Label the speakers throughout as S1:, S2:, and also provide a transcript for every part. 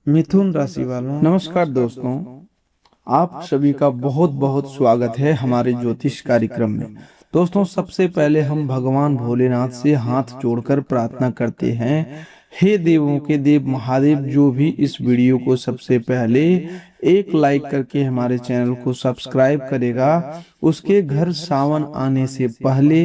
S1: मिथुन राशि वालों, नमस्कार दोस्तों। आप सभी का बहुत बहुत स्वागत है हमारे ज्योतिष कार्यक्रम में। दोस्तों, सबसे पहले हम भगवान भोलेनाथ से हाथ जोड़कर प्रार्थना करते हैं, हे देवों के देव महादेव, जो भी इस वीडियो को सबसे पहले एक लाइक करके हमारे चैनल को सब्सक्राइब करेगा, उसके घर सावन आने से पहले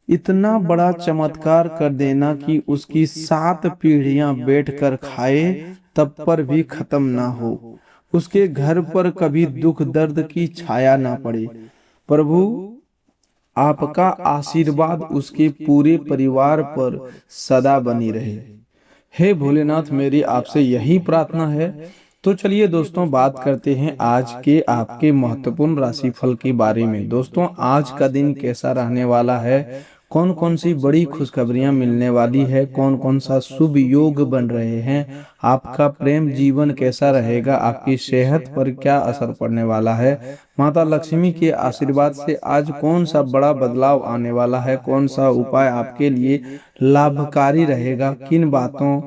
S1: इतना बड़ा चमत्कार कर देना कि उसकी 7 पीढ़ियां बैठकर खाए तब पर भी खत्म ना हो, उसके घर पर कभी दुख दर्द की छाया ना पड़े। प्रभु, आपका आशीर्वाद उसके पूरे परिवार पर सदा बनी रहे। हे भोलेनाथ, मेरी आपसे यही प्रार्थना है। तो चलिए दोस्तों, बात करते हैं आज के आपके महत्वपूर्ण राशिफल के बारे में। दोस्तों, आज का दिन कैसा रहने वाला है, कौन कौन सी बड़ी खुशखबरियां मिलने वाली है, कौन कौन सा शुभ योग बन रहे हैं, आपका प्रेम जीवन कैसा रहेगा, आपकी सेहत पर क्या असर पड़ने वाला है, माता लक्ष्मी के आशीर्वाद से आज कौन सा बड़ा बदलाव आने वाला है, कौन सा उपाय आपके लिए लाभकारी रहेगा, किन बातों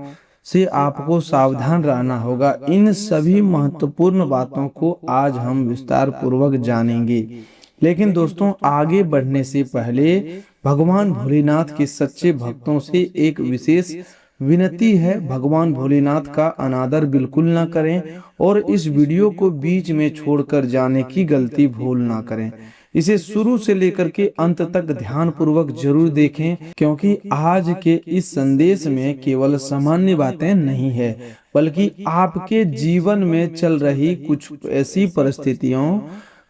S1: से आपको सावधान रहना होगा, इन सभी महत्वपूर्ण बातों को आज हम विस्तार पूर्वक जानेंगे। लेकिन दोस्तों, आगे बढ़ने से पहले भगवान भोलेनाथ के सच्चे भक्तों से एक विशेष विनती है। भगवान भोलेनाथ का अनादर बिल्कुल ना करें और इस वीडियो को बीच में छोड़कर जाने की गलती भूल ना करें। इसे शुरू से लेकर के अंत तक ध्यान पूर्वक जरूर देखें, क्योंकि आज के इस संदेश में केवल सामान्य बातें नहीं है, बल्कि आपके जीवन में चल रही कुछ ऐसी परिस्थितियों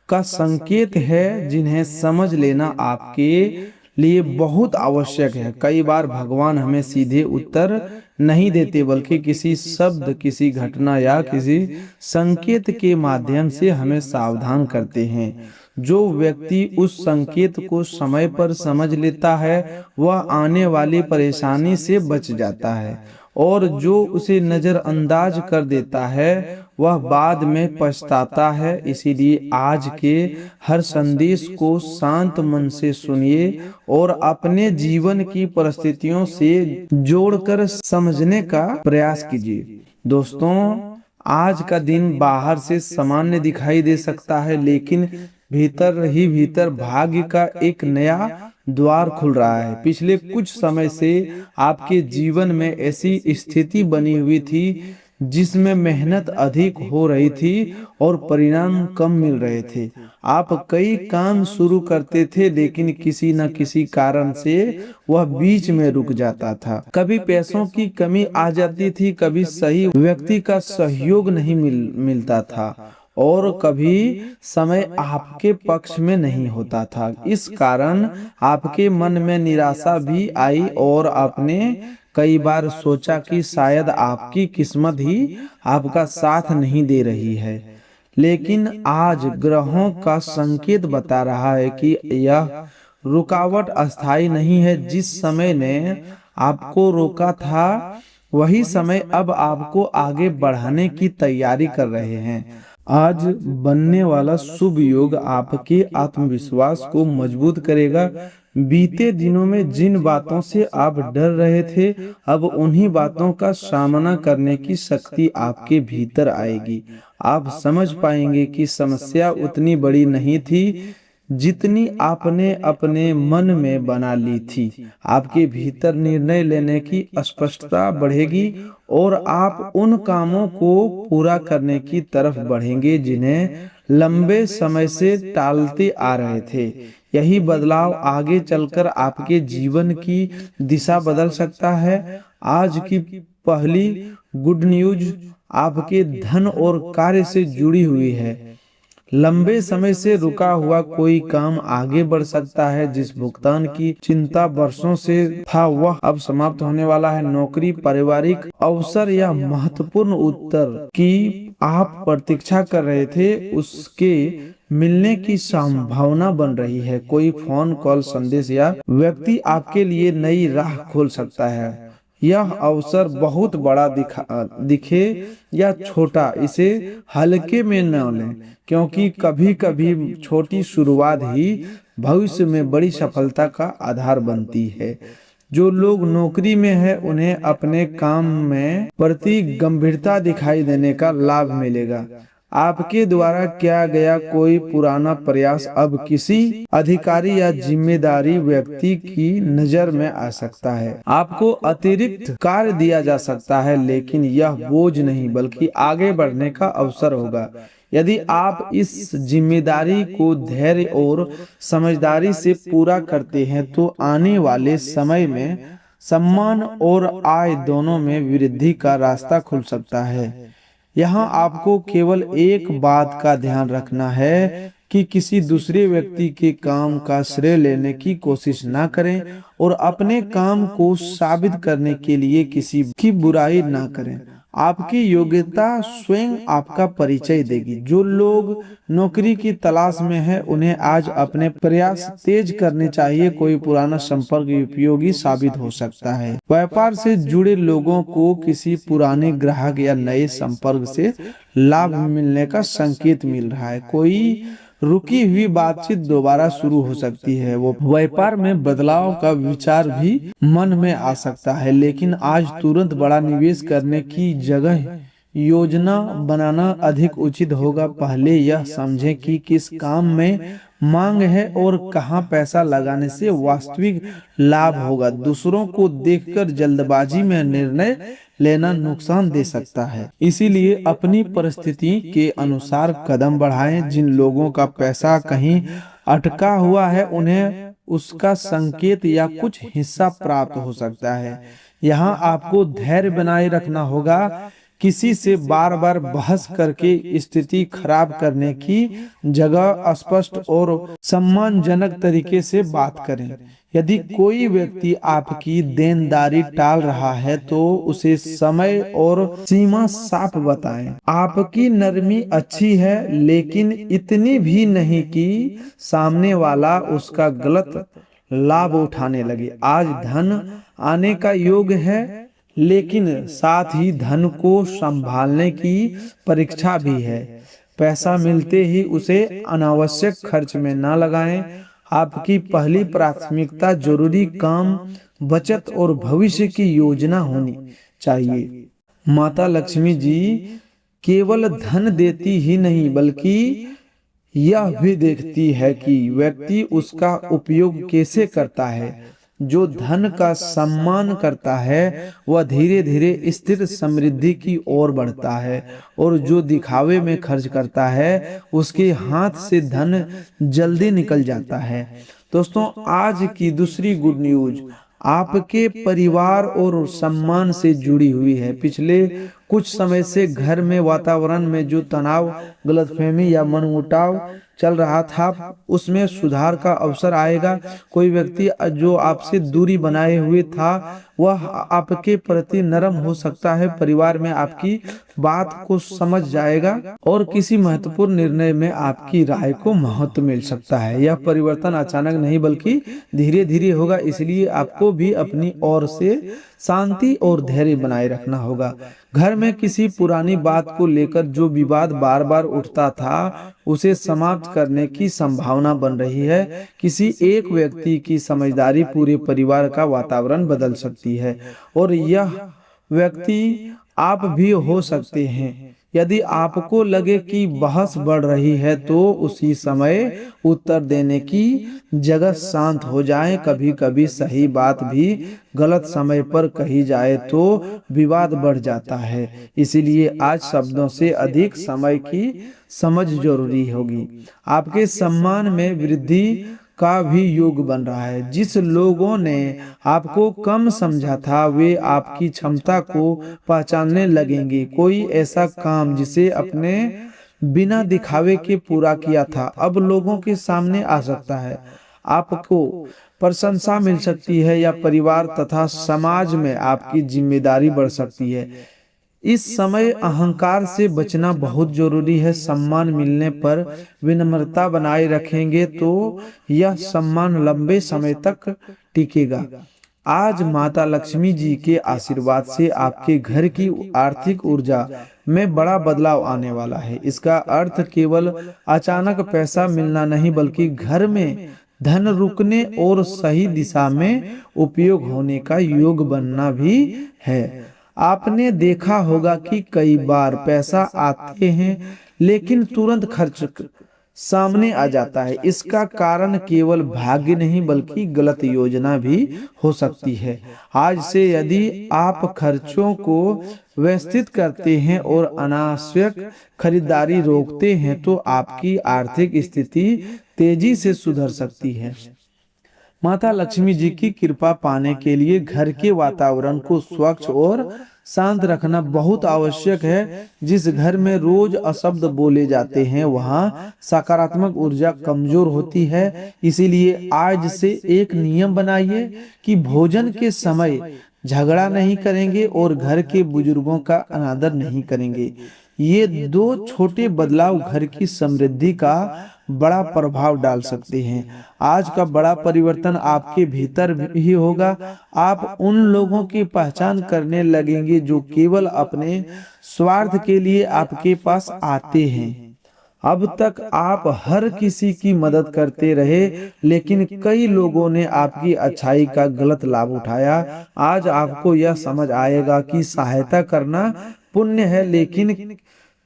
S1: का संकेत है जिन्हें समझ लेना आपके लिए बहुत आवश्यक है। कई बार भगवान हमें सीधे उत्तर नहीं देते, बल्कि किसी शब्द, किसी घटना या किसी संकेत के माध्यम से हमें सावधान करते हैं। जो व्यक्ति उस संकेत को समय पर समझ लेता है, वह आने वाली परेशानी से बच जाता है, और जो उसे नजरअंदाज कर देता है वह बाद में पछताता है। इसीलिए आज के हर संदेश को शांत मन से सुनिए और अपने जीवन की परिस्थितियों से जोड़कर समझने का प्रयास कीजिए। दोस्तों, आज का दिन बाहर से सामान्य दिखाई दे सकता है, लेकिन भीतर ही भीतर भाग्य का एक नया द्वार खुल रहा है। पिछले कुछ समय से आपके जीवन में ऐसी स्थिति बनी हुई थी जिसमें मेहनत अधिक हो रही थी और परिणाम कम मिल रहे थे। आप कई काम शुरू करते थे, लेकिन किसी न किसी कारण से वह बीच में रुक जाता था। कभी पैसों की कमी आ जाती थी, कभी सही व्यक्ति का सहयोग नहीं मिलता था, और कभी समय आपके पक्ष में नहीं होता था। इस कारण आपके मन में निराशा भी आई और आपने कई बार सोचा कि शायद आपकी किस्मत ही आपका साथ नहीं दे रही है। लेकिन आज ग्रहों का संकेत बता रहा है कि यह रुकावट अस्थायी नहीं है। जिस समय ने आपको रोका था, वही समय अब आपको आगे बढ़ाने की तैयारी कर रहे हैं। आज बनने वाला शुभ योग आपके आत्मविश्वास को मजबूत करेगा। बीते दिनों में जिन बातों से आप डर रहे थे, अब उन्हीं बातों का सामना करने की शक्ति आपके भीतर आएगी। आप समझ पाएंगे कि समस्या उतनी बड़ी नहीं थी जितनी आपने अपने मन में बना ली थी। आपके भीतर निर्णय लेने की स्पष्टता बढ़ेगी और आप उन कामों को पूरा करने की तरफ बढ़ेंगे जिन्हें लंबे समय से टालते आ रहे थे। यही बदलाव आगे चलकर आपके जीवन की दिशा बदल सकता है। आज की पहली गुड न्यूज आपके धन और कार्य से जुड़ी हुई है। लंबे समय से रुका हुआ कोई काम आगे बढ़ सकता है। जिस भुगतान की चिंता वर्षों से था, वह अब समाप्त होने वाला है। नौकरी, पारिवारिक अवसर या महत्वपूर्ण उत्तर की आप प्रतीक्षा कर रहे थे, उसके मिलने की संभावना बन रही है। कोई फोन कॉल, संदेश या व्यक्ति आपके लिए नई राह खोल सकता है। यह अवसर बहुत बड़ा दिखे या छोटा, इसे हल्के में न लें, क्योंकि कभी कभी छोटी शुरुआत ही भविष्य में बड़ी सफलता का आधार बनती है। जो लोग नौकरी में है उन्हें अपने काम में प्रति गंभीरता दिखाई देने का लाभ मिलेगा। आपके द्वारा किया गया कोई पुराना प्रयास अब किसी अधिकारी या जिम्मेदारी व्यक्ति की नजर में आ सकता है। आपको अतिरिक्त कार्य दिया जा सकता है, लेकिन यह बोझ नहीं बल्कि आगे बढ़ने का अवसर होगा। यदि आप इस जिम्मेदारी को धैर्य और समझदारी से पूरा करते हैं तो आने वाले समय में सम्मान और आय दोनों में वृद्धि का रास्ता खुल सकता है। यहाँ आपको केवल एक बात का ध्यान रखना है कि किसी दूसरे व्यक्ति के काम का श्रेय लेने की कोशिश ना करें और अपने काम को साबित करने के लिए किसी की बुराई ना करें। आपकी योग्यता स्वयं आपका परिचय देगी। जो लोग नौकरी की तलाश में हैं, उन्हें आज अपने प्रयास तेज करने चाहिए। कोई पुराना संपर्क उपयोगी साबित हो सकता है। व्यापार से जुड़े लोगों को किसी पुराने ग्राहक या नए संपर्क से लाभ मिलने का संकेत मिल रहा है। कोई रुकी हुई बातचीत दोबारा शुरू हो सकती है। वो व्यापार में बदलाव का विचार भी मन में आ सकता है, लेकिन आज तुरंत बड़ा निवेश करने की जगह योजना बनाना अधिक उचित होगा। पहले यह समझें कि किस काम में मांग है और कहां पैसा लगाने से वास्तविक लाभ होगा। दूसरों को देखकर जल्दबाजी में निर्णय लेना नुकसान दे सकता है, इसीलिए अपनी परिस्थिति के अनुसार कदम बढ़ाएं। जिन लोगों का पैसा कहीं अटका हुआ है, उन्हें उसका संकेत या कुछ हिस्सा प्राप्त हो सकता है। यहाँ आपको धैर्य बनाए रखना होगा। किसी से बार बार बहस करके स्थिति खराब करने की जगह स्पष्ट और सम्मानजनक तरीके से बात करें। यदि कोई व्यक्ति आपकी देनदारी टाल रहा है तो उसे समय और सीमा साफ बताएं। आपकी नरमी अच्छी है, लेकिन इतनी भी नहीं कि सामने वाला उसका गलत लाभ उठाने लगे। आज धन आने का योग है, लेकिन साथ ही धन को संभालने की परीक्षा भी है। पैसा मिलते ही उसे अनावश्यक खर्च में ना लगाएं। आपकी पहली प्राथमिकता जरूरी काम, बचत और भविष्य की योजना होनी चाहिए। माता लक्ष्मी जी केवल धन देती ही नहीं, बल्कि यह भी देखती है कि व्यक्ति उसका उपयोग कैसे करता है। जो धन का सम्मान करता है वह धीरे धीरे स्थिर समृद्धि की ओर बढ़ता है, और जो दिखावे में खर्च करता है उसके हाथ से धन जल्दी निकल जाता है। दोस्तों, आज की दूसरी गुड न्यूज आपके परिवार और सम्मान से जुड़ी हुई है। पिछले कुछ समय से घर में वातावरण में जो तनाव, गलतफहमी या मनमुटाव चल रहा था, उसमें सुधार का अवसर आएगा। कोई व्यक्ति जो आपसे दूरी बनाए हुए था वह आपके प्रति नरम हो सकता है। परिवार में आपकी बात को समझ जाएगा और किसी महत्वपूर्ण निर्णय में आपकी राय को महत्व मिल सकता है। यह परिवर्तन अचानक नहीं बल्कि धीरे धीरे होगा, इसलिए आपको भी अपनी ओर से शांति और धैर्य बनाए रखना होगा। घर में किसी पुरानी बात को लेकर जो विवाद बार बार उठता था, उसे समाप्त करने की संभावना बन रही है। किसी एक व्यक्ति की समझदारी पूरे परिवार का वातावरण बदल सकती है, और यह व्यक्ति आप भी हो सकते हैं। यदि आपको लगे कि बहस बढ़ रही है तो उसी समय उत्तर देने की जगह शांत हो जाएं। कभी कभी सही बात भी गलत समय पर कही जाए तो विवाद बढ़ जाता है, इसीलिए आज शब्दों से अधिक समय की समझ जरूरी होगी। आपके सम्मान में वृद्धि का भी योग बन रहा है। जिस लोगों ने आपको कम समझा था वे आपकी क्षमता को पहचानने लगेंगे। कोई ऐसा काम जिसे अपने बिना दिखावे के पूरा किया था अब लोगों के सामने आ सकता है। आपको प्रशंसा मिल सकती है या परिवार तथा समाज में आपकी जिम्मेदारी बढ़ सकती है। इस समय अहंकार से बचना बहुत जरूरी है। सम्मान मिलने पर विनम्रता बनाए रखेंगे तो यह सम्मान लंबे समय तक टिकेगा। आज माता लक्ष्मी जी के आशीर्वाद से आपके घर की आर्थिक ऊर्जा में बड़ा बदलाव आने वाला है। इसका अर्थ केवल अचानक पैसा मिलना नहीं बल्कि घर में धन रुकने और सही दिशा में उपयोग होने का योग बनना भी है। आपने देखा होगा कि कई बार पैसा आते हैं लेकिन तुरंत खर्च सामने आ जाता है। इसका कारण केवल भाग्य नहीं बल्कि गलत योजना भी हो सकती है। आज से यदि आप खर्चों को व्यवस्थित करते हैं और अनावश्यक खरीदारी रोकते हैं तो आपकी आर्थिक स्थिति तेजी से सुधर सकती है। माता लक्ष्मी जी की कृपा पाने के लिए घर के वातावरण को स्वच्छ और शांत रखना बहुत आवश्यक है। जिस घर में रोज अशब्द बोले जाते हैं वहाँ सकारात्मक ऊर्जा कमजोर होती है। इसीलिए आज से एक नियम बनाइए कि भोजन के समय झगड़ा नहीं करेंगे और घर के बुजुर्गों का अनादर नहीं करेंगे। ये दो छोटे बदलाव घर की समृद्धि का बड़ा प्रभाव डाल सकते हैं। आज का बड़ा परिवर्तन आपके भीतर ही होगा। आप उन लोगों की पहचान करने लगेंगे जो केवल अपने स्वार्थ के लिए आपके पास आते हैं। अब तक आप हर किसी की मदद करते रहे लेकिन कई लोगों ने आपकी अच्छाई का गलत लाभ उठाया। आज आपको यह समझ आएगा कि सहायता करना पुण्य है लेकिन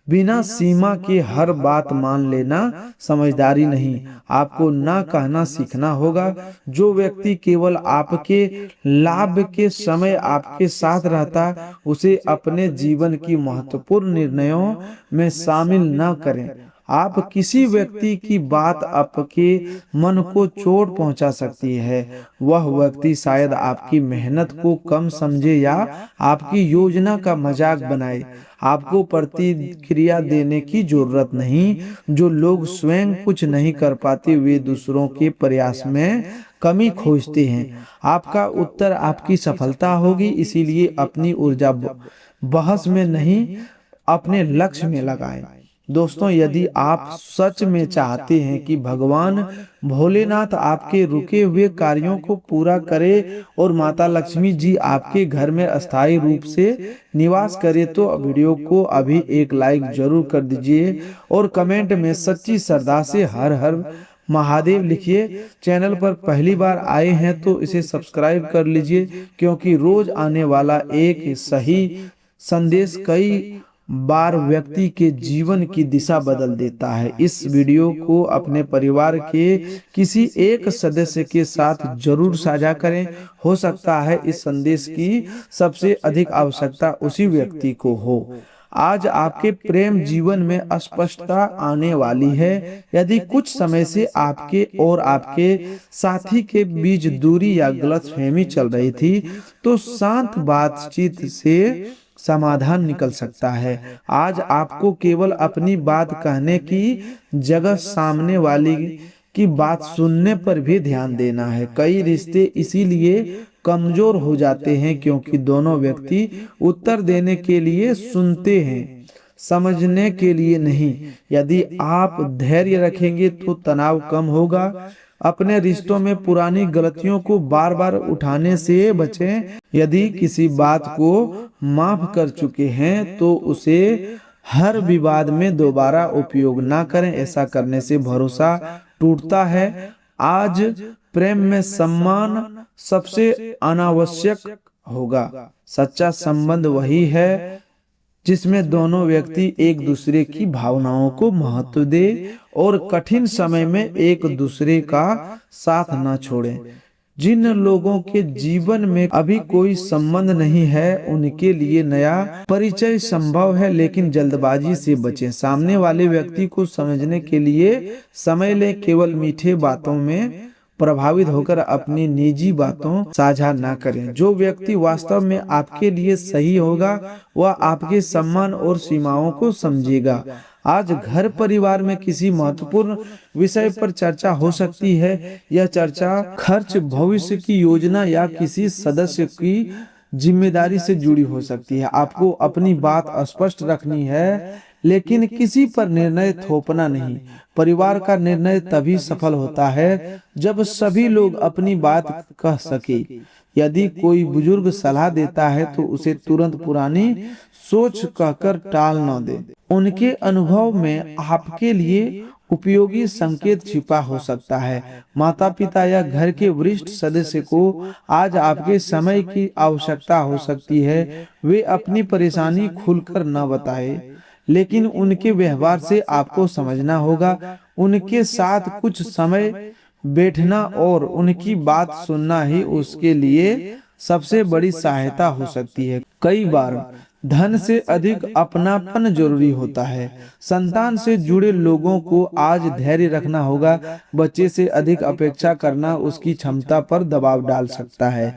S1: बिना सीमा के हर बात मान लेना समझदारी नहीं। आपको ना कहना सीखना होगा। जो व्यक्ति केवल आपके लाभ के समय आपके साथ रहता उसे अपने जीवन की महत्वपूर्ण निर्णयों में शामिल न करें। आप किसी व्यक्ति की बात आपके मन को चोट पहुंचा सकती है। वह व्यक्ति शायद आपकी मेहनत को कम समझे या आपकी योजना का मजाक बनाए। आपको प्रतिक्रिया देने की जरूरत नहीं। जो लोग स्वयं कुछ नहीं कर पाते वे दूसरों के प्रयास में कमी खोजते हैं। आपका उत्तर आपकी सफलता होगी। इसीलिए अपनी ऊर्जा बहस में नहीं अपने लक्ष्य में लगाएं। दोस्तों, यदि आप सच में चाहते हैं कि भगवान भोलेनाथ आपके रुके हुए कार्यों को पूरा करे और माता लक्ष्मी जी आपके घर में अस्थायी रूप से निवास करे तो वीडियो को अभी एक लाइक जरूर कर दीजिए और कमेंट में सच्ची श्रद्धा से हर हर महादेव लिखिए। चैनल पर पहली बार आए हैं तो इसे सब्सक्राइब कर लीजिए क्योंकि रोज आने वाला एक सही संदेश कई बार व्यक्ति के जीवन की दिशा बदल देता है। इस वीडियो को अपने परिवार के किसी एक सदस्य के साथ जरूर साझा करें। हो सकता है इस संदेश की सबसे अधिक आवश्यकता उसी व्यक्ति को हो। आज आपके प्रेम जीवन में अस्पष्टता आने वाली है। यदि कुछ समय से आपके और आपके साथी के बीच दूरी या गलतफहमी चल रही थी तो शांत बातचीत से समाधान निकल सकता है। आज आपको केवल अपनी बात कहने की जगह सामने वाली की बात सुनने पर भी ध्यान देना है। कई रिश्ते इसीलिए कमजोर हो जाते हैं क्योंकि दोनों व्यक्ति उत्तर देने के लिए सुनते हैं, समझने के लिए नहीं। यदि आप धैर्य रखेंगे तो तनाव कम होगा। अपने रिश्तों में पुरानी गलतियों को बार बार उठाने से बचें। यदि किसी बात को माफ कर चुके हैं तो उसे हर विवाद में दोबारा उपयोग ना करें। ऐसा करने से भरोसा टूटता है। आज प्रेम में सम्मान सबसे अनावश्यक होगा। सच्चा संबंध वही है जिसमें दोनों व्यक्ति एक दूसरे की भावनाओं को महत्व दे और कठिन समय में एक दूसरे का साथ न छोड़ें। जिन लोगों के जीवन में अभी कोई संबंध नहीं है उनके लिए नया परिचय संभव है लेकिन जल्दबाजी से बचें। सामने वाले व्यक्ति को समझने के लिए समय लें। केवल मीठे बातों में प्रभावित होकर अपनी निजी बातों साझा ना करें। जो व्यक्ति वास्तव में आपके लिए सही होगा वह आपके सम्मान और सीमाओं को समझेगा। आज घर परिवार में किसी महत्वपूर्ण विषय पर चर्चा हो सकती है। यह चर्चा खर्च, भविष्य की योजना या किसी सदस्य की जिम्मेदारी से जुड़ी हो सकती है। आपको अपनी बात स्पष्ट रखनी है लेकिन किसी पर निर्णय थोपना नहीं। परिवार का निर्णय तभी सफल होता है जब सभी लोग अपनी बात कह सके। यदि कोई बुजुर्ग सलाह देता है तो उसे तुरंत पुरानी सोच कहकर टाल न दे। उनके अनुभव में आपके लिए उपयोगी संकेत छिपा हो सकता है। माता पिता या घर के वरिष्ठ सदस्य को आज आपके समय की आवश्यकता हो सकती है। वे अपनी परेशानी खुलकर न बताए, लेकिन उनके व्यवहार से आपको समझना होगा। उनके साथ कुछ समय बैठना और उनकी बात सुनना ही उसके लिए सबसे बड़ी सहायता हो सकती है। कई बार धन से अधिक अपनापन जरूरी होता है। संतान से जुड़े लोगों को आज धैर्य रखना होगा। बच्चे से अधिक अपेक्षा करना उसकी क्षमता पर दबाव डाल सकता है।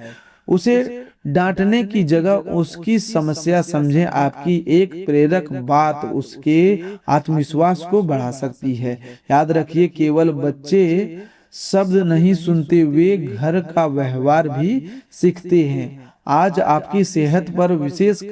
S1: उसे डांटने की जगह उसकी समस्या समझें। आपकी एक प्रेरक बात उसके आत्मविश्वास को बढ़ा सकती है। याद रखिए, केवल बच्चे शब्द नहीं सुनते, वे घर का व्यवहार भी सीखते हैं। आज आपकी सेहत पर विशेष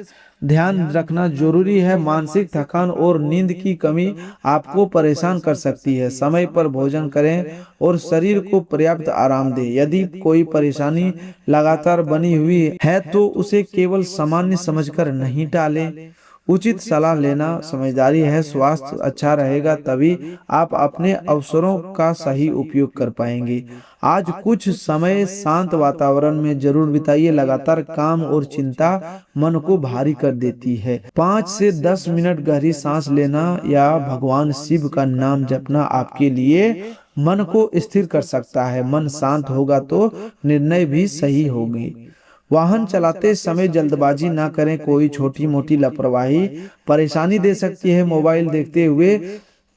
S1: ध्यान रखना जरूरी है। मानसिक थकान और नींद की कमी आपको परेशान कर सकती है। समय पर भोजन करें और शरीर को पर्याप्त आराम दें। यदि कोई परेशानी लगातार बनी हुई है तो उसे केवल सामान्य समझकर नहीं टालें। उचित सलाह लेना समझदारी है। स्वास्थ्य अच्छा रहेगा तभी आप अपने अवसरों का सही उपयोग कर पाएंगे। आज कुछ समय शांत वातावरण में जरूर बिताइए। लगातार काम और चिंता मन को भारी कर देती है। 5 से 10 मिनट गहरी सांस लेना या भगवान शिव का नाम जपना आपके लिए मन को स्थिर कर सकता है। मन शांत होगा तो निर्णय भी सही होंगे। वाहन चलाते समय जल्दबाजी ना करें। कोई छोटी मोटी लापरवाही परेशानी दे सकती है। मोबाइल देखते हुए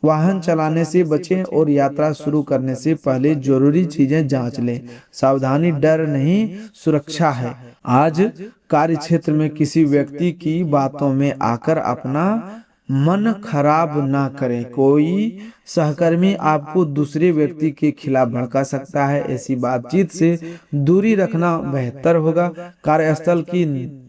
S1: वाहन चलाने से बचें और यात्रा शुरू करने से पहले जरूरी चीजें जांच लें। सावधानी डर नहीं, सुरक्षा है। आज कार्य क्षेत्र में किसी व्यक्ति की बातों में आकर अपना मन खराब ना करें। कोई सहकर्मी आपको दूसरे व्यक्ति के खिलाफ भड़का सकता है। ऐसी बातचीत से दूरी रखना बेहतर होगा। कार्यस्थल की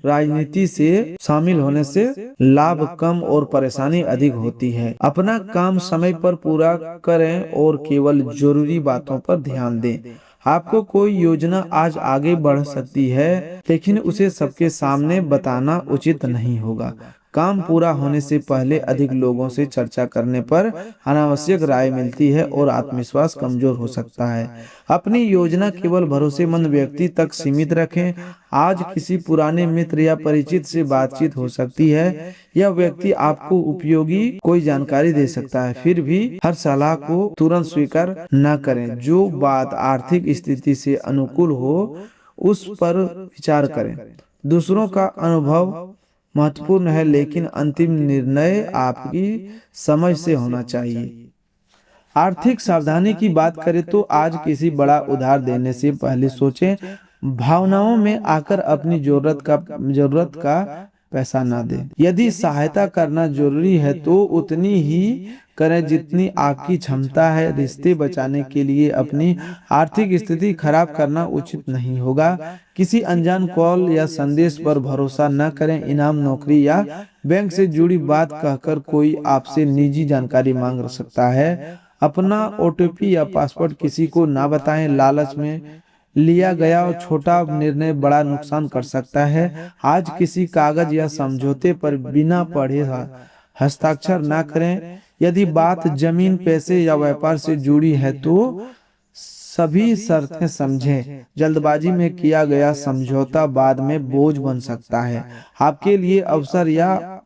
S1: राजनीति से शामिल होने से लाभ कम और परेशानी अधिक होती है। अपना काम समय पर पूरा करें और केवल जरूरी बातों पर ध्यान दें। आपको कोई योजना आज आगे बढ़ सकती है, लेकिन उसे सबके सामने बताना उचित नहीं होगा। काम पूरा होने से पहले अधिक लोगों से चर्चा करने पर अनावश्यक राय मिलती है और आत्मविश्वास कमजोर हो सकता है। अपनी योजना केवल भरोसेमंद व्यक्ति तक सीमित रखें। आज किसी पुराने मित्र या परिचित से बातचीत हो सकती है। यह व्यक्ति आपको उपयोगी कोई जानकारी दे सकता है। फिर भी हर सलाह को तुरंत स्वीकार न करें। जो बात आर्थिक स्थिति से अनुकूल हो उस पर विचार करें। दूसरों का अनुभव महत्वपूर्ण है, लेकिन अंतिम निर्णय आपकी समझ से होना चाहिए। आर्थिक सावधानी की बात करें तो आज किसी बड़ा उधार देने से पहले सोचें। भावनाओं में आकर अपनी जरूरत का पैसा ना दें। यदि सहायता करना जरूरी है तो उतनी ही करें जितनी आपकी क्षमता है। रिश्ते बचाने के लिए अपनी आर्थिक स्थिति खराब करना उचित नहीं होगा। किसी अनजान कॉल या संदेश पर भरोसा न करें। इनाम, नौकरी या बैंक से जुड़ी बात कहकर कोई आपसे निजी जानकारी मांग सकता है। अपना ओटीपी या पासवर्ड किसी को ना बताएं। लालच में लिया गया छोटा निर्णय बड़ा नुकसान कर सकता है। आज किसी कागज या समझौते पर बिना पढ़े हस्ताक्षर ना करें। यदि बात जमीन, पैसे या व्यापार से जुड़ी है तो सभी शर्तें समझें। जल्दबाजी में किया गया समझौता बाद में बोझ बन सकता है। आपके लिए अवसर या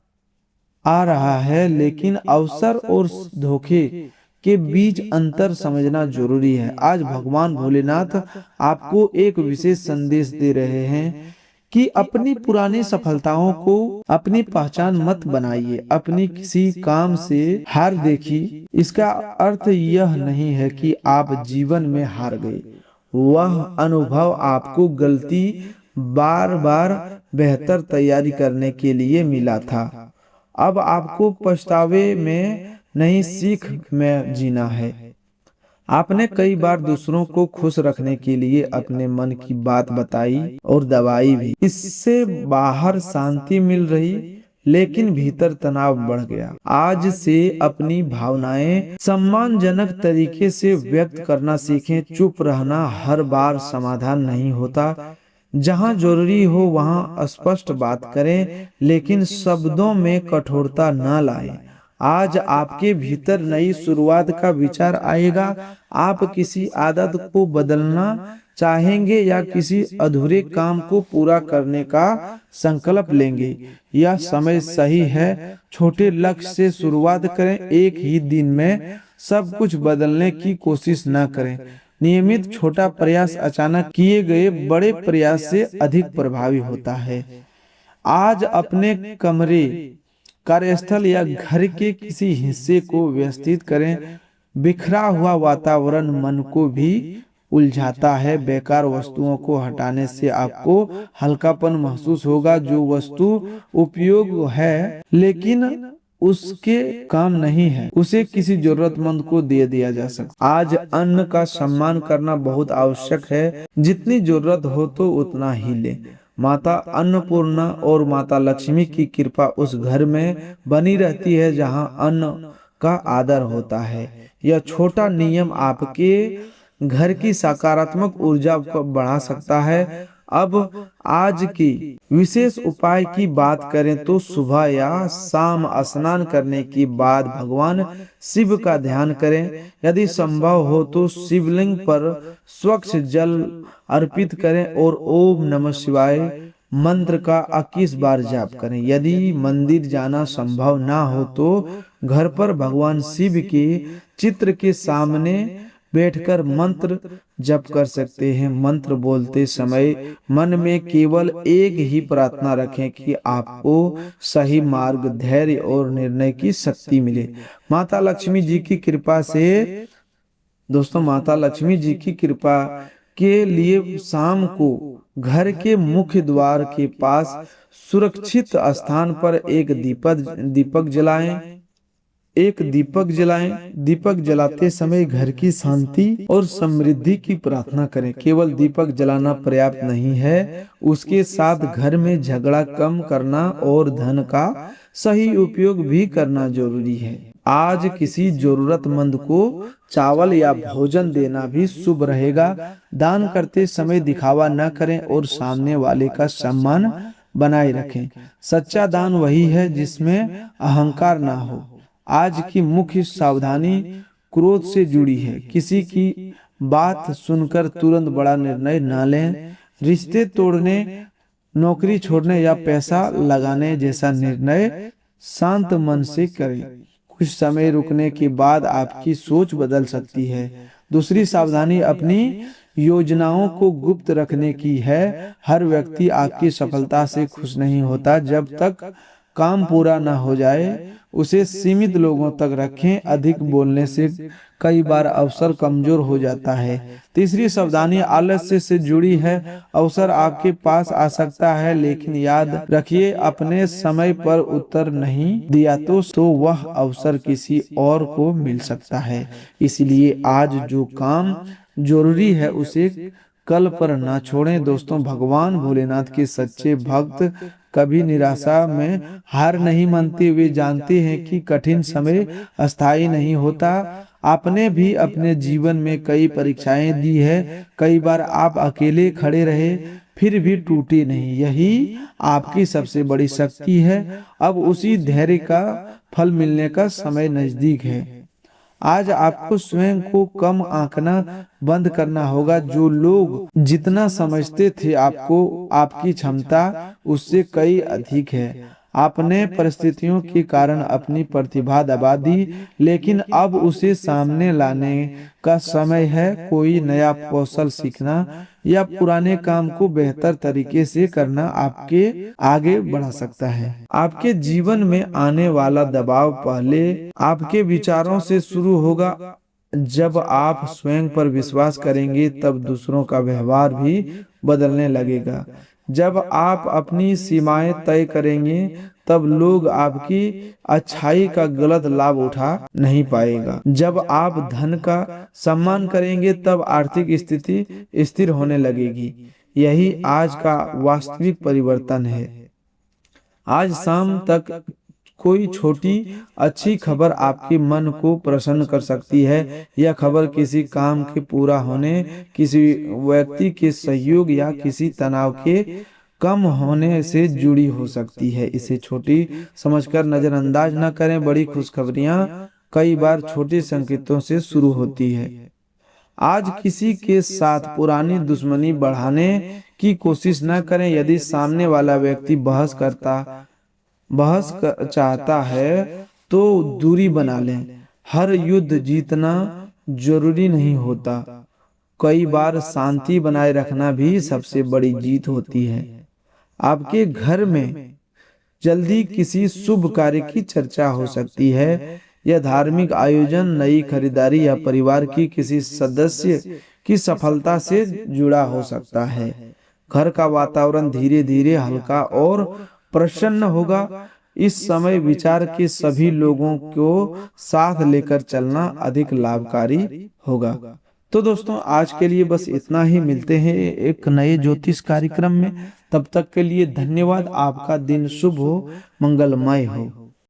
S1: आ रहा है, लेकिन अवसर और धोखे के बीच अंतर समझना जरूरी है। आज भगवान भोलेनाथ आपको एक विशेष संदेश दे रहे हैं कि अपनी पुरानी सफलताओं को अपनी पहचान मत बनाइए। अपनी किसी काम से हार देखी, इसका अर्थ यह नहीं है कि आप जीवन में हार गए। वह अनुभव आपको गलती बार बार बेहतर तैयारी करने के लिए मिला था। अब आपको पछतावे में नहीं, सीख में जीना है। आपने कई बार दूसरों को खुश रखने के लिए अपने मन की बात बताई और दबाई भी। इससे बाहर शांति मिल रही, लेकिन भीतर तनाव बढ़ गया। आज से अपनी भावनाएं सम्मानजनक तरीके से व्यक्त करना सीखें। चुप रहना हर बार समाधान नहीं होता। जहां जरूरी हो वहां स्पष्ट बात करें, लेकिन शब्दों में कठोरता न लाएं। आज आपके भीतर नई शुरुआत का विचार आएगा। आप किसी आदत को बदलना चाहेंगे या किसी अधूरे काम को पूरा करने का संकल्प लेंगे। यह समय सही है। छोटे लक्ष्य से शुरुआत करें। एक ही दिन में सब कुछ बदलने की कोशिश न करें। नियमित छोटा प्रयास अचानक किए गए बड़े प्रयास से अधिक प्रभावी होता है। आज अपने कमरे, कार्यस्थल या घर के किसी हिस्से को व्यवस्थित करें। बिखरा हुआ वातावरण मन को भी उलझाता है। बेकार वस्तुओं को हटाने से आपको हल्कापन महसूस होगा। जो वस्तु उपयोग है लेकिन उसके काम नहीं है, उसे किसी जरूरतमंद को दे दिया जा सकता। आज अन्न का सम्मान करना बहुत आवश्यक है। जितनी जरूरत हो तो उतना ही ले। माता अन्नपूर्णा और माता लक्ष्मी की कृपा उस घर में बनी रहती है जहां अन्न का आदर होता है। यह छोटा नियम आपके घर की सकारात्मक ऊर्जा को बढ़ा सकता है। अब आज की विशेष उपाय की बात करें तो सुबह या शाम स्नान करने के बाद भगवान शिव का ध्यान करें। यदि संभव हो तो शिवलिंग पर स्वच्छ जल अर्पित करें और ओम नमः शिवाय मंत्र का 21 बार जाप करें। यदि मंदिर जाना संभव ना हो तो घर पर भगवान शिव के चित्र के सामने बैठकर मंत्र जप कर सकते हैं। मंत्र बोलते समय मन में केवल एक ही प्रार्थना रखें कि आपको सही मार्ग, धैर्य और निर्णय की शक्ति मिले। माता लक्ष्मी जी की कृपा से दोस्तों, माता लक्ष्मी जी की कृपा के लिए शाम को घर के मुख्य द्वार के पास सुरक्षित स्थान पर एक दीपक जलाएं। दीपक जलाते समय घर की शांति और समृद्धि की प्रार्थना करें। केवल दीपक जलाना पर्याप्त नहीं है, उसके साथ घर में झगड़ा कम करना और धन का सही उपयोग भी करना जरूरी है। आज किसी जरूरतमंद को चावल या भोजन देना भी शुभ रहेगा। दान करते समय दिखावा न करें और सामने वाले का सम्मान बनाए रखें। सच्चा दान वही है जिसमें अहंकार ना हो। आज की मुख्य सावधानी क्रोध से जुड़ी है। किसी की बात सुनकर तुरंत बड़ा निर्णय न लें। रिश्ते तोड़ने, नौकरी छोड़ने या पैसा लगाने जैसा निर्णय शांत मन से करें। कुछ समय रुकने के बाद आपकी सोच बदल सकती है। दूसरी सावधानी अपनी योजनाओं को गुप्त रखने की है। हर व्यक्ति आपकी सफलता से खुश नहीं होता। जब तक काम पूरा न हो जाए उसे सीमित लोगों तक रखें। अधिक बोलने से कई बार अवसर कमजोर हो जाता है। तीसरी सावधानी आलस्य से जुड़ी है। अवसर आपके पास आ सकता है लेकिन याद रखिए, अपने समय पर उत्तर नहीं दिया तो वह अवसर किसी और को मिल सकता है। इसलिए आज जो काम जरूरी है उसे कल पर ना छोड़ें। दोस्तों, भगवान भोलेनाथ के सच्चे भक्त कभी निराशा में हार नहीं मानते। वे जानते हैं कि कठिन समय अस्थायी नहीं होता। आपने भी अपने जीवन में कई परीक्षाएं दी है। कई बार आप अकेले खड़े रहे फिर भी टूटे नहीं। यही आपकी सबसे बड़ी शक्ति है। अब उसी धैर्य का फल मिलने का समय नजदीक है। आज आपको स्वयं को कम आंकना बंद करना होगा। जो लोग जितना समझते थे आपको, आपकी क्षमता उससे कई अधिक है। आपने परिस्थितियों के कारण अपनी प्रतिभा दबा दी, लेकिन अब उसे सामने लाने का समय है। कोई नया कौशल सीखना या पुराने काम को बेहतर तरीके से करना आपके आगे बढ़ा सकता है। आपके जीवन में आने वाला दबाव पहले आपके विचारों से शुरू होगा। जब आप स्वयं पर विश्वास करेंगे तब दूसरों का व्यवहार भी बदलने लगेगा। जब आप अपनी सीमाएं तय करेंगे तब लोग आपकी अच्छाई का गलत लाभ उठा नहीं पाएगा। जब आप धन का सम्मान करेंगे तब आर्थिक स्थिति स्थिर होने लगेगी। यही आज का वास्तविक परिवर्तन है। आज शाम तक कोई छोटी अच्छी खबर आपके मन को प्रसन्न कर सकती है। यह खबर किसी काम के पूरा होने, किसी व्यक्ति के सहयोग या किसी तनाव के कम होने से जुड़ी हो सकती है। इसे छोटी समझकर नजरअंदाज न करें। बड़ी खुशखबरियां कई बार छोटे संकेतों से शुरू होती है। आज किसी के साथ पुरानी दुश्मनी बढ़ाने की कोशिश न करें। यदि सामने वाला व्यक्ति चाहता है तो दूरी बना लें। हर युद्ध जीतना जरूरी नहीं होता। कई बार शांति बनाए रखना भी सबसे बड़ी जीत होती है। आपके घर में जल्दी किसी शुभ कार्य की चर्चा हो सकती है। यह धार्मिक आयोजन, नई खरीदारी या परिवार की किसी सदस्य की सफलता से जुड़ा हो सकता है। घर का वातावरण धीरे धीरे हल्का और प्रसन्न होगा। इस समय विचार के सभी लोगों को साथ लेकर चलना अधिक लाभकारी होगा। तो दोस्तों, आज के लिए बस इतना ही। मिलते हैं एक नए ज्योतिष कार्यक्रम में। तब तक के लिए धन्यवाद। आपका दिन शुभ हो, मंगलमय हो।